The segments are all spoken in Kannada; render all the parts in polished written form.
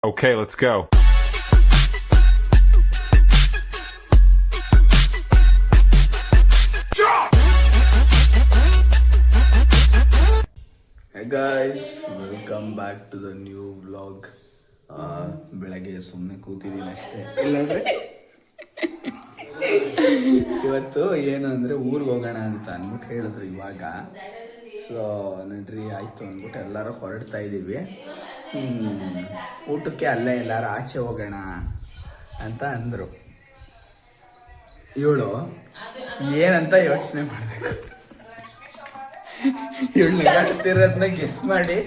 Okay, let's go. Hey guys, welcome back to the new vlog. ಬೆಳಗ್ಗೆ ಸುಮ್ಮನೆ ಕೂತಿದ್ದೀನಿ ಅಷ್ಟೇ. ಇಲ್ಲಾಂದ್ರೆ ಇವತ್ತು ಏನು ಅಂದರೆ ಊರಿಗೆ ಹೋಗೋಣ ಅಂತ ಅಂದ್ಬಿಟ್ಟು ಹೇಳಿದ್ರು ಇವಾಗ. ಸೊ ನಡ್ರಿ ಆಯಿತು ಅಂದ್ಬಿಟ್ಟು ಎಲ್ಲರೂ ಹೊರಡ್ತಾ ಇದ್ದೀವಿ. ಊಟಕ್ಕೆ ಅಲ್ಲೇ ಎಲ್ಲರೂ ಆಚೆ ಹೋಗೋಣ ಅಂತ ಅಂದರು. ಇವಳು ಏನಂತ ಯೋಚನೆ ಮಾಡಬೇಕು. ಇವಳು ನಗಾಡ್ತಿರೋದನ್ನ ಗೆಸ್ ಮಾಡಿ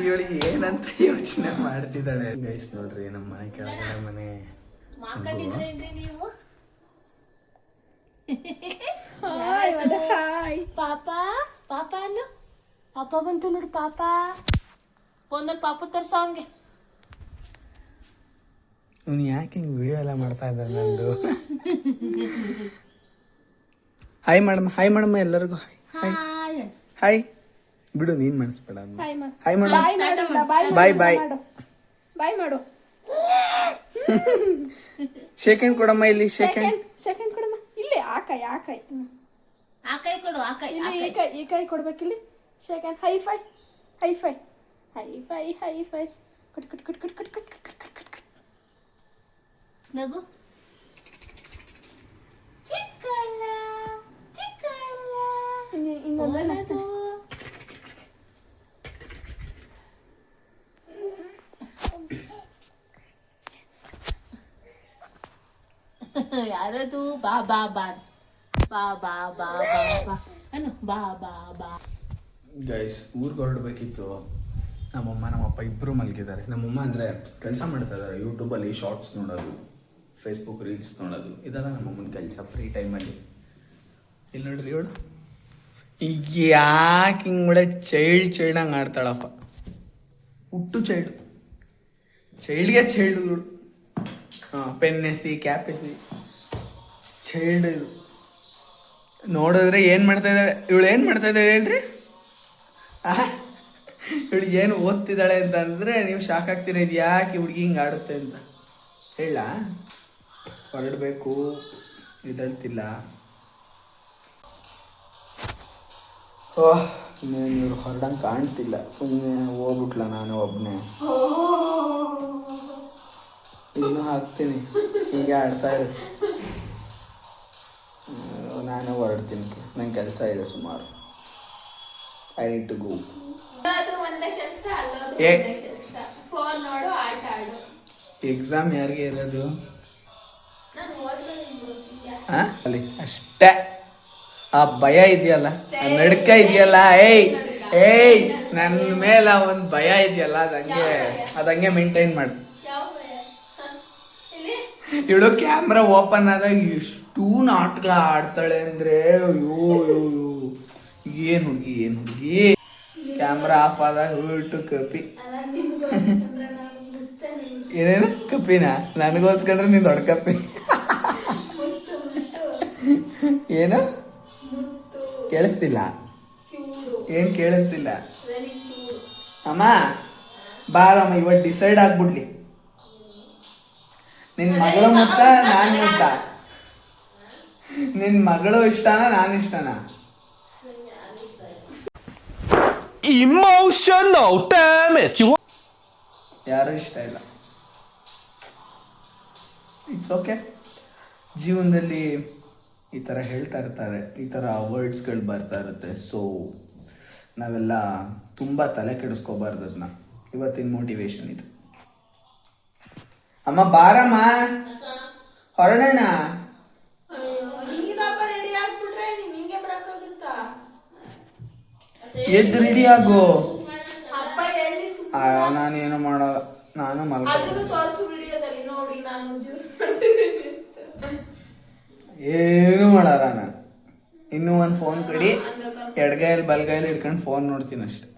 ಇವಳು ಏನಂತ ಯೋಚನೆ ಮಾಡ್ತಿದ್ದಾಳೆ. ಗೈಸ್ ನೋಡ್ರಿ, ನಮ್ಮ ಮನೆ ಕೆಳಗಡೆ ಮನೆ ಪಾಪ ಪಾಪ ಅಲ್ಲ, ಪಾಪ ಬಂತು ನೋಡು. ಪಾಪ ಫೋನಲ್ಲಿ ಪಾಪ ತರ್ಸ ಅವನ್ಗೆ. ಅವ್ನು ಯಾಕೆ ಹಿಂಗೆ ವಿಡಿಯೋ ಎಲ್ಲ ಮಾಡ್ತಾ ಇದ್ದಾನೆ ನಂದು. ಹಾಯ್ ಮಾಡಮ್ಮ, ಹಾಯ್ ಮಾಡಮ್ಮ ಎಲ್ಲರಿಗೂ. ಹಾಯ್ ಹಾಯ್ ಬಿಡು, ನೀನ್ ಮಾಡಿಸ್ಬೇಡ. ಹಾಯ್ ಮಾಡು, ಬಾಯ್ ಬಾಯ್ ಬಾಯ್ ಮಾಡು. ಸೆಕೆಂಡ್ ಕೊಡಮ್ಮ, ಇಲ್ಲಿ ಸೆಕೆಂಡ್ ಕೊಡಮ್ಮ. ಇಲ್ಲಿ ಆ ಕೈ ಆ ಕೈ ಕೊಡು, ಆ ಕೈ ಈ ಕೈ ಕೊಡ್ಬೇಕಿಲ್ಲಿ. Second high five cut cut cut cut cut cut cut cut cut. ನಗು. ಚಿಕ್ಕಲ್ಲ ಇನ್ನೊಂದು ಯಾರದು? ಬಾ ಬಾ ಬಾ ಬಾ ಬಾ ಬಾ ಬಾ ಬಾ ಅನ್ನು ಬಾ ಬಾ ಬಾ. ಗೈಸ್, ಊರಿಗೆ ಹೊರಡ್ಬೇಕಿತ್ತು. ನಮ್ಮಮ್ಮ ನಮ್ಮಪ್ಪ ಇಬ್ಬರು ಮಲಗಿದ್ದಾರೆ. ನಮ್ಮಮ್ಮ ಅಂದರೆ ಕೆಲಸ ಮಾಡ್ತಾ ಇದ್ದಾರೆ. ಯೂಟ್ಯೂಬಲ್ಲಿ ಶಾರ್ಟ್ಸ್ ನೋಡೋದು, ಫೇಸ್ಬುಕ್ ರೀಲ್ಸ್ ನೋಡೋದು, ಇದೆಲ್ಲ ನಮ್ಮಮ್ಮನ ಕೆಲಸ ಫ್ರೀ ಟೈಮಲ್ಲಿ. ಇಲ್ಲಿ ನೋಡ್ರಿ ಇವಳು ಈಗ ಯಾಕೆ ಹಿಂಗೆ ಕೂಡ ಚೈಲ್ಡಂಗೆ ಆಡ್ತಾಳಪ್ಪ. ಹುಟ್ಟು ಚೈಲ್ಡ್ಗೆ ಇವಳು. Pen AC, cap AC, child ಇದು ನೋಡಿದ್ರೆ ಏನು ಮಾಡ್ತಾ ಇದ್ದಾಳೆ ಇವಳು. ಏನು ಮಾಡ್ತಾ ಇದ್ದಾಳೆ ಹೇಳ್ರಿ? ಇವಳು ಏನು ಓದ್ತಿದ್ದಾಳೆ ಅಂತ ಅಂದರೆ ನೀವು ಶಾಕ್ ಆಗ್ತೀರ. ಇದು ಯಾಕೆ ಹುಡುಗಿ ಹಿಂಗೆ ಆಡುತ್ತೆ ಅಂತ ಹೇಳ. ಹೊರಡಬೇಕು, ಇದಳ್ತಿಲ್ಲ. ಓಹ್, ಇನ್ನೇನು ಇವ್ರು ಹೊರಡಂಗೆ ಕಾಣ್ತಿಲ್ಲ. ಸುಮ್ಮನೆ ಹೋಗ್ಬಿಟ್ಲ ನಾನು ಒಬ್ಬನೇ. ಇನ್ನೂ ಹಾಕ್ತೀನಿ, ಹೀಗೆ ಆಡ್ತಾ ಇರು. ನಾನು ಹೊರಡ್ತೀನಿ, ನಂಗೆ ಕೆಲಸ ಇದೆ ಸುಮಾರು. I need to go. Exam ಯಾರಿಗೆ ಇರೋದು? ಅಲ್ಲಿ ಅಷ್ಟೇ. ಆ ಭಯ ಇದೆಯಲ್ಲ, ಆ ನಡ್ಕ ಇದೆಯಲ್ಲ, ಏಯ್ ನನ್ನ ಮೇಲೆ ಒಂದು ಭಯ ಇದೆಯಲ್ಲ, ಅದಂಗೆ ಮೇಂಟೈನ್ ಮಾಡು. ಇವಳು ಕ್ಯಾಮ್ರಾ ಓಪನ್ ಆದಾಗ ಎಷ್ಟು ನಾಟಕ ಆಡ್ತಾಳೆ ಅಂದ್ರೆ, ಏನು ಹುಡುಗಿ. ಕ್ಯಾಮ್ರಾ ಆಫ್ ಆದಾಗ ಉಲ್ಟು ಕಪಿ. ಏನೇನು ಕಪಿನ? ನನಗೋಸ್ಕೊಂಡ್ರೆ ನೀನು ದೊಡ್ಡ ಕಪಿ. ಏನು ಕೇಳಿಸ್ತಿಲ್ಲ? ಏನು ಕೇಳಿಸ್ತಿಲ್ಲ? ಅಮ್ಮ ಬಾರಮ್ಮ, ಇವತ್ತು ಡಿಸೈಡ್ ಆಗ್ಬಿಡ್ಲಿ. ನಿನ್ನ ಮಗಳು ಮುತ್ತ, ನಾನು ಮುತ್ತ? ನಿನ್ನ ಮಗಳು ಇಷ್ಟನಾ, ನಾನು ಇಷ್ಟನಾ? Emotional damage. ಯಾರು ಇಷ್ಟ ಇಲ್ಲ. It's okay. ಜೀವನದಲ್ಲಿ ಈ ಥರ ಹೇಳ್ತಾ ಇರ್ತಾರೆ, ಈ ಥರ ವರ್ಡ್ಸ್ಗಳು ಬರ್ತಾ ಇರುತ್ತೆ. ಸೊ ನಾವೆಲ್ಲ ತುಂಬ ತಲೆ ಕೆಡಿಸ್ಕೋಬಾರ್ದು ಅದನ್ನ. ಇವತ್ತಿನ ಮೋಟಿವೇಶನ್ ಇದು. ಅಮ್ಮ ಬಾರಮ್ಮ, ಹೊರಡೋಣ. ಎದ್ದು ರೆಡಿ ಆಗು. ನಾನೇನು ಮಾಡೋಲ್ಲ, ನಾನು ಏನು ಮಾಡಲ್ಲ. ನಾನು ಇನ್ನೂ ಒಂದು ಫೋನ್ ಕಡಿ ಎಡಗೈಯಲ್ಲಿ ಬಲಗೈಯಲ್ಲಿ ಇಟ್ಕೊಂಡು ಫೋನ್ ನೋಡ್ತೀನಿ ಅಷ್ಟೆ.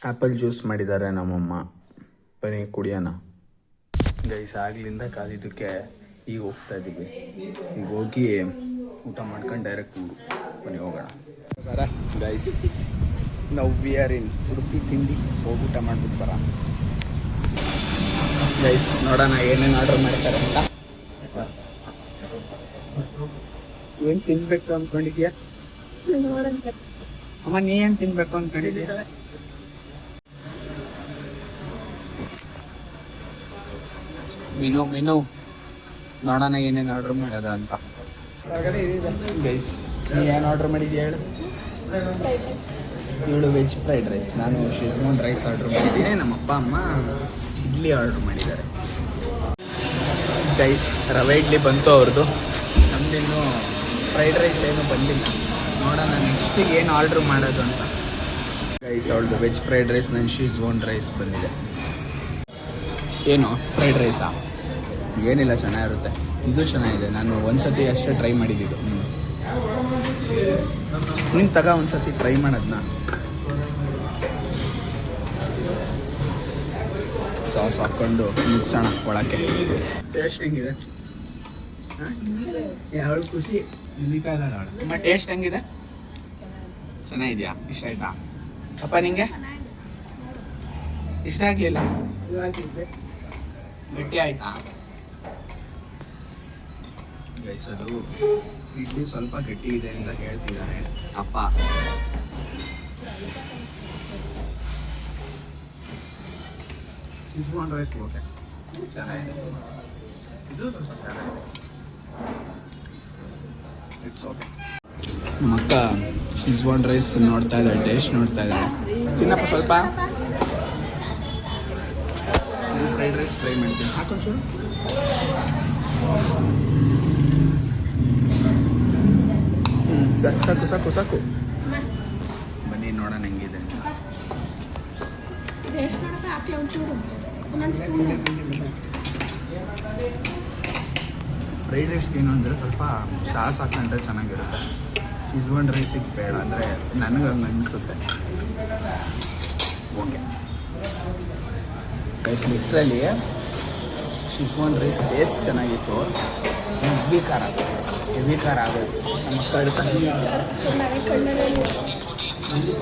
ಆ್ಯಪಲ್ ಜ್ಯೂಸ್ ಮಾಡಿದ್ದಾರೆ ನಮ್ಮಮ್ಮ, ಬನ್ನಿ ಕುಡಿಯೋಣ. ಗೈಸ್, ಆಗ್ಲಿಂದ ಕಾದಿದ್ದಕ್ಕೆ ಈಗ ಹೋಗ್ತಾ ಇದ್ದೀವಿ. ಈಗ ಹೋಗಿ ಊಟ ಮಾಡ್ಕೊಂಡು ಡೈರೆಕ್ಟ್ ಬನ್ನಿ ಹೋಗೋಣ. ಗೈಸ್, ನಾವು ವಿ ಆರ್ ಇನ್ ಉಡುಪಿ ತಿಂಡಿ. ಹೋಗಿ ಊಟ ಮಾಡ್ಬಿಟ್ಟು ಬರ. ಗೈಸ್ ನೋಡೋಣ ಏನೇನು ಆರ್ಡರ್ ಮಾಡ್ತಾರೆ ಅಂತ. ಏನು ತಿನ್ಬೇಕು ಅಂದ್ಕೊಂಡಿದ್ಯಾ ಅಮ್ಮ? ನೀ ಏನು ತಿನ್ಬೇಕು ಅಂದ್ಕೊಂಡಿದ್ಯಾ? ಮೆನು ನೋಡೋಣ ಏನೇನು ಆರ್ಡರ್ ಮಾಡೋದ ಅಂತ. ಗೈಸ್ ನೀ ಏನು ಆರ್ಡರ್ ಮಾಡಿದ್ಯಾ ಹೇಳು? ಇವಳು ವೆಜ್ ಫ್ರೈಡ್ ರೈಸ್, ನಾನು ಶೆಜ್ವಾನ್ ರೈಸ್ ಆರ್ಡರ್ ಮಾಡಿದ್ದೀನಿ. ನಮ್ಮ ಅಪ್ಪ ಅಮ್ಮ ಇಡ್ಲಿ ಆರ್ಡರ್ ಮಾಡಿದ್ದಾರೆ. ಗೈಸ್ ರವೆ ಇಡ್ಲಿ ಬಂತು ಅವ್ರದ್ದು, ನಮ್ದಿನ್ನೂ ಫ್ರೈಡ್ ರೈಸ್ ಏನು ಬಂದಿಲ್ಲ. ನೋಡೋಣ ನೆಕ್ಸ್ಟಿಗೆ ಏನು ಆರ್ಡ್ರ್ ಮಾಡೋದು ಅಂತ. ಗೈಸ್ ಅವಳದು ವೆಜ್ ಫ್ರೈಡ್ ರೈಸ್, ನನ್ನ ಶೆಜ್ವಾನ್ ರೈಸ್ ಬಂದಿದೆ. ಏನು ಫ್ರೈಡ್ ರೈಸಾ? ಏನಿಲ್ಲ, ಚೆನ್ನಾಗಿರುತ್ತೆ. ಇದು ಚೆನ್ನಾಗಿದೆ, ನಾನು ಒಂದ್ಸತಿ ಅಷ್ಟೇ ಟ್ರೈ ಮಾಡಿದ್ದು. ನೀನು ತಗ ಒಂದ್ಸತಿ ಟ್ರೈ ಮಾಡೋದನ್ನ. ಸಾಸ್ ಹಾಕ್ಕೊಂಡು ಮುಗಿಸೋಣ ಒಳಕ್ಕೆ. ಟೇಸ್ಟ್ ಹೆಂಗಿದೆ? ಯಾವ ಖುಷಿ ನಿಮ್ಮ ಟೇಸ್ಟ್ ಹೆಂಗಿದೆ? ಚೆನ್ನಾಗಿದೆಯಾ? ಇಷ್ಟ ಆಯ್ತಾ ಅಪ್ಪ ನಿಂಗೆ? ಇಷ್ಟ ಆಗಲಿಲ್ಲ? ಗಟ್ಟಿ ಆಯ್ತಾ? ಗೈಸಲು ಇಡ್ಲಿ ಸ್ವಲ್ಪ ಗಟ್ಟಿ ಇದೆ ಅಂತ ಹೇಳ್ತಿದ್ದಾರೆ ಅಪ್ಪ. ಶೆಜ್ವಾನ್ ರೈಸ್ ಓಕೆ, ಚೆನ್ನಾಗಿದೆ. ಇದು ಸ್ವಲ್ಪ ಚೆನ್ನಾಗಿದೆ, ಇಟ್ಸ್ ಓಕೆ. ನಮ್ಮ ಅಕ್ಕ ಶೆಜ್ವಾನ್ ರೈಸ್ ನೋಡ್ತಾ ಇದ್ದಾಳೆ, ಟೇಸ್ಟ್ ನೋಡ್ತಾ ಇದ್ದಾಳೆ. ತಿನ್ನಪ್ಪ ಸ್ವಲ್ಪ. ನಾನು ಫ್ರೈಡ್ ರೈಸ್ ಟ್ರೈ ಮಾಡ್ತೀನಿ, ಹಾಕೊಂಚೂರು. ಸಾಕು ಸಾಕು ಸಾಕು. ಬನ್ನಿ ನೋಡೋಣ ಹೆಂಗಿದೆ ಅಂತ. ಫ್ರೈಡ್ ರೈಸ್ಗೆ ಏನು ಅಂದರೆ ಸ್ವಲ್ಪ ಸಾಸ್ ಹಾಕೊಂಡ್ರೆ ಚೆನ್ನಾಗಿರುತ್ತೆ. ಶೆಜ್ವಾನ್ ರೈಸಿಗೆ ಬೇಡ, ಅಂದರೆ ನನಗೆ ಹಂಗೆ ಅನಿಸುತ್ತೆ. Okay rice literally Schezwan rice taste ಚೆನ್ನಾಗಿತ್ತು. ಹೆವಿ ಖಾರ ಆಗೋಯ್ತು. ನಮ್ಮ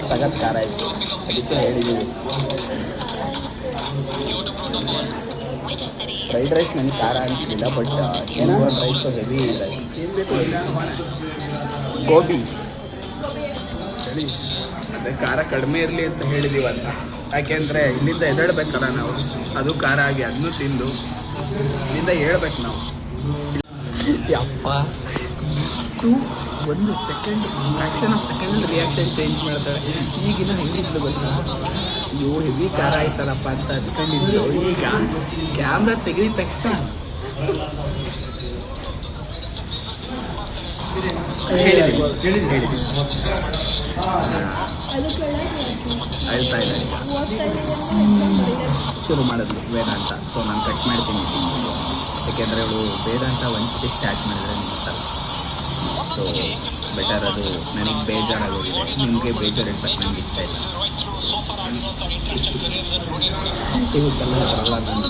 ಸಖತ್ ಖಾರ ಇತ್ತು, ಅದಕ್ಕೆ ಹೇಳಿದ್ದೀವಿ. ಫ್ರೈಡ್ ರೈಸ್ ನನಗೆ ಖಾರ ಅನಿಸ್ಲಿಲ್ಲ, ಬಟ್ ಶೆಜ್ವಾನ್ ರೈಸು ಹೆವಿ ಇದೆ. ಗೋಬಿ ಹೇಳಿ, ಅದೇ ಖಾರ ಕಡಿಮೆ ಇರಲಿ ಅಂತ ಹೇಳಿದ್ದೀವಲ್ಲ, ಯಾಕೆಂದರೆ ಇಲ್ಲಿಂದ ಎದ್ದೇಳ್ಬೇಕಲ್ಲ ನಾವು. ಅದು ಖಾರ ಆಗಿ ಅದನ್ನು ತಿಂದು ಇಲ್ಲಿಂದ ಹೇಳ್ಬೇಕು ನಾವು. ಯಪ್ಪ ಒಂದು second, fraction of second reaction change ಮಾಡ್ತಾರೆ. ಈಗಿನ ಹೆಂಗಿದ್ಲು ಗೊತ್ತಾ? ಅಯ್ಯೋ ಹೆವಿ ಖಾರ ಆಯ್ತಲ್ಲಪ್ಪ ಅಂತ ಅಂದ್ಕೊಂಡಿದ್ರು. ಈಗ ಕ್ಯಾಮ್ರಾ ತೆಗೆದ ತಕ್ಷಣ ಅಳ್ತಾ ಇದ್ದಾರೆ. ಶುರು ಮಾಡಿದ್ಲು ವೇದಾಂತ, ಸೊ ನಾನು ಕಟ್ ಮಾಡ್ತೀನಿ. ಯಾಕೆಂದರೆ ಅವಳು ವೇದಾಂತ ಒಂದ್ಸತಿ ಸ್ಟಾರ್ಟ್ ಮಾಡಿದ್ರೆ ನಿಲ್ಲಿಸಲ್ಲ. ಸೊ ಬೆಟರ್, ಅದು ನನಗೆ ಬೇಜಾರಾಗೋಗಿದೆ. ನಿಮಗೆ ಬೇಜಾರು ಇಡ್ಸಕ್ಕೆ ನನಗೆ ಇಷ್ಟ ಇಲ್ಲ. ಇವಕ್ಕೆಲ್ಲ ಬರಲ್ಲ ನಾನು.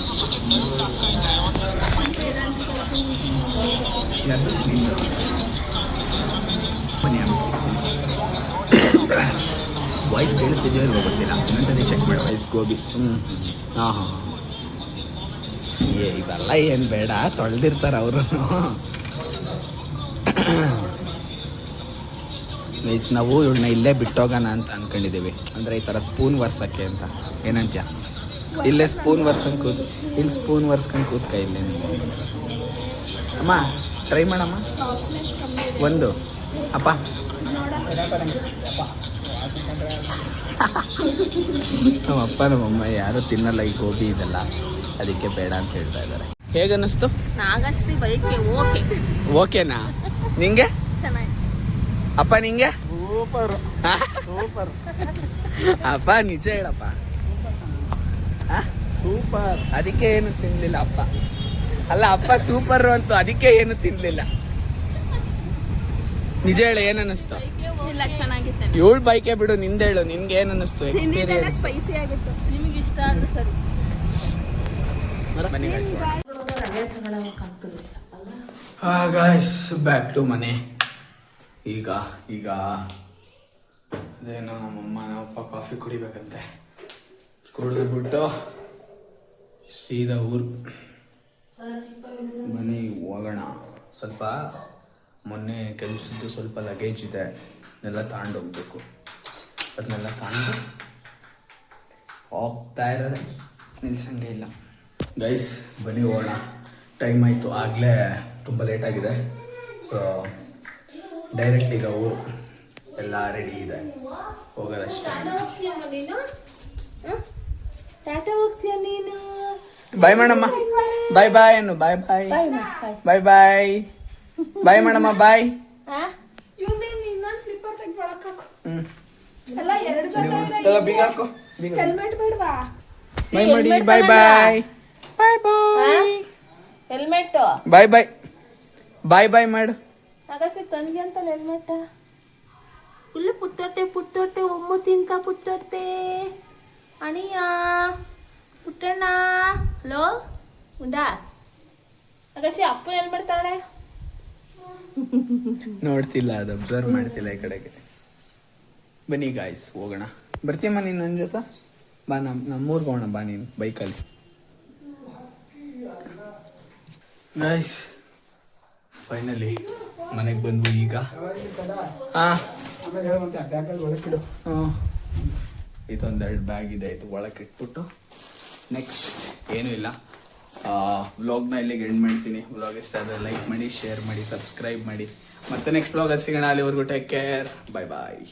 ವಾಯ್ಸ್ ಕೇಳಿಸ್ತಿದೆಯೋ ಇಲ್ವೋ ಗೊತ್ತಿಲ್ಲ, ಇನ್ನೊಂದ್ಸತಿ ಚೆಕ್ ಮಾಡಿ. ವಾಯ್ಸ್ ಗೋಬಿ. ಹಾಂ ಇವೆಲ್ಲ ಏನು ಬೇಡ, ತೊಳೆದಿರ್ತಾರೆ ಅವರು. ಮೀನ್ಸ್ ನಾವು ಇವಳನ್ನ ಇಲ್ಲೇ ಬಿಟ್ಟೋಗೋಣ ಅಂತ ಅಂದ್ಕೊಂಡಿದ್ದೀವಿ. ಅಂದರೆ ಈ ಥರ ಸ್ಪೂನ್ ವರ್ಸಕ್ಕೆ ಅಂತ. ಏನಂತ್ಯ? ಇಲ್ಲೇ ಸ್ಪೂನ್ ವರ್ಸಂಗೆ ಇಲ್ಲಿ ಸ್ಪೂನ್ ವರ್ಸ್ಕೊಂಡು ಕೂತ್ಕ ಇಲ್ಲೇ ನೀವು. ಅಮ್ಮ ಟ್ರೈ ಮಾಡಮ್ಮ ಒಂದು. ಅಪ್ಪ ನಮ್ಮಪ್ಪ ನಮ್ಮಮ್ಮ ಯಾರು ತಿನ್ನಲ್ಲ ಈ ಗೋಬಿ ಇದೆಲ್ಲ, ಅದಕ್ಕೆ ಬೇಡ ಅಂತ ಹೇಳ್ತಾ ಇದ್ದಾರೆ. ಹೇಗನ್ನಿಸ್ತು? ನಾಗಶ್ರೀ ಬೈಕೆ ಓಕೆ. ಓಕೆನಾ ನಿಂಗೆ? ಅಪ್ಪ ನಿಂಗೆ? ಸೂಪರ್. ಅಪ್ಪ ನಿಜ ಹೇಳಪ್ಪ, ಸೂಪರ್. ಅದಕ್ಕೆ ಏನು ತಿನ್ಲಿಲ್ಲ ಅಪ್ಪ. ಅಲ್ಲ ಅಪ್ಪ ಸೂಪರ್ ಅಂತ, ಅದಕ್ಕೆ ಏನು ತಿನ್ಲಿಲ್ಲ. ನಿಜ ಹೇಳು, ಏನ್ ಅನ್ನಿಸ್ತು? ಏಳು ಬೈಕೆ ಬಿಡು, ನಿಂದ ಹೇಳು, ನಿನ್ಗೆ ಏನ್ ಅನ್ನಿಸ್ತು ಎಕ್ಸ್ಪೀರಿಯನ್ಸ್? ಸ್ಪೈಸಿ ಆಗಿತ್ತು. ನಿಮಗೆ ಇಷ್ಟ ಆದ್ರೆ ಸರಿ. ಬ್ಯಾಕ್ ಟು ಮನೆ. ಈಗ ಅದೇನೋ ನಮ್ಮಮ್ಮ ನಮ್ಮಪ್ಪ ಕಾಫಿ ಕುಡಿಬೇಕಂತೆ. ಕುಡಿದ್ಬಿಟ್ಟು ಸೀದಾ ಊರು. ಬನ್ನಿ ಹೋಗೋಣ. ಸ್ವಲ್ಪ ಮೊನ್ನೆ ಕೆಲಸದ್ದು ಸ್ವಲ್ಪ ಲಗೇಜ್ ಇದೆ, ಅದನ್ನೆಲ್ಲ ತಗೊಂಡು ಹೋಗ್ಬೇಕು. ಅದನ್ನೆಲ್ಲ ತಗೊಂಡು ಹೋಗ್ತಾ ಇರೋದೆ, ನಿಲ್ಸಂಗೆ ಇಲ್ಲ. ಗೈಸ್ ಬನ್ನಿ ಹೋಗೋಣ. ಟೈಮ್ ಆಯಿತು, ಆಗಲೇ ತುಂಬ ಲೇಟಾಗಿದೆ. ಸೊ ಡೈರೆಕ್ಟ್ ಈಗ ಊರು ಎಲ್ಲ ರೆಡಿ ಇದೆ, ಹೋಗೋದಷ್ಟೇ. ಟಾಟಾ ಹೋಗ್ತೀಯ ನೀನು? ಬಾಯ್ ಮಾಡಮ್ಮ, ಬಾಯ್ ಬಾಯ್ ಅನ್ನು, ಬಾಯ್ ಬಾಯ್ ಬಾಯ್ ಬಾಯ್ ಬಾಯ್ ಮಾಡಮ್ಮ, ಬಾಯ್. ಇನ್ನೊಂದು ಸ್ಲಿಪ್ಪರ್ ತೆಗ್ದು ಒಳಕ್ ಹಾಕು. ಹ್ಞೂ ಎಲ್ಲ ಎರಡು ಜನ ಎಲ್ಲ ಬೀಗ ಹಾಕೋ, ಬೀಗ ಹೆಲ್ಮೆಟ್ ಬೇಡವಾ? ಬಾಯ್ ಮಾಡಿ, ಬಾಯ್ ಬಾಯ್ ಬಾಯ್ ಬಾಯ್ ಹೆಲ್ಮೆಟ್ ಬಾಯ್ ಬಾಯ್ ಬಾಯ್ ಬಾಯ್ ಮಾಡು. ಆಕಾಶ ತಂದಿ ಅಂತಲ್ಲ ಹೆಲ್ಮೆಟ್. ಫುಲ್ಲು ಪುಟ್ಟೊಟ್ಟೆ ಒಮ್ಮು ತಿಂತ ಪುಟ್ಟೊಟ್ಟೆ ಅಣಿಯ ಪುಟ್ಟಣ್ಣ. ಹಲೋ ಉಂಡಾ ಆಕಾಶ ಅಪ್ಪ ಹೆಲ್ಮೆಟ್ ತಾಳೆ ನೋಡ್ತಿಲ್ಲ, ಅದು ಅಬ್ಸರ್ವ್ ಮಾಡ್ತಿಲ್ಲ ಈ ಕಡೆಗೆ. ಬನ್ನಿ ಗಾಯ್ಸ್ ಹೋಗೋಣ. ಬರ್ತೀಯಮ್ಮ ನೀನು ನನ್ನ ಜೊತೆ? ಬಾ, ನಮ್ಮೂರ್ಗೆ ಹೋಗೋಣ ಬಾ ನೀನು ಬೈಕಲ್ಲಿ. ಗಾಯ್ಸ್ ಫೈನಲಿ ಮನೆಗೆ ಬಂದ್ವಿ ಈಗ. ಹಾಂ ಇದೊಂದೆರಡು ಬ್ಯಾಗ್ ಇದೆ, ಇದು ಒಳಗೆ ಇಟ್ಬಿಟ್ಟು ನೆಕ್ಸ್ಟ್ ಏನೂ ಇಲ್ಲ. ವ್ಲಾಗ್ನ ಇಲ್ಲಿಗೆ ಎಂಡ್ ಮಾಡ್ತೀನಿ. ವ್ಲಾಗ್ ಇಷ್ಟ ಆದರೆ ಲೈಕ್ ಮಾಡಿ, ಶೇರ್ ಮಾಡಿ, ಸಬ್ಸ್ಕ್ರೈಬ್ ಮಾಡಿ. ಮತ್ತೆ ನೆಕ್ಸ್ಟ್ ವ್ಲಾಗಲ್ಲಿ ಸಿಗೋಣ. ಅಲ್ಲಿವರೆಗೂ ಟೇಕ್ ಕೇರ್, ಬಾಯ್ ಬಾಯ್.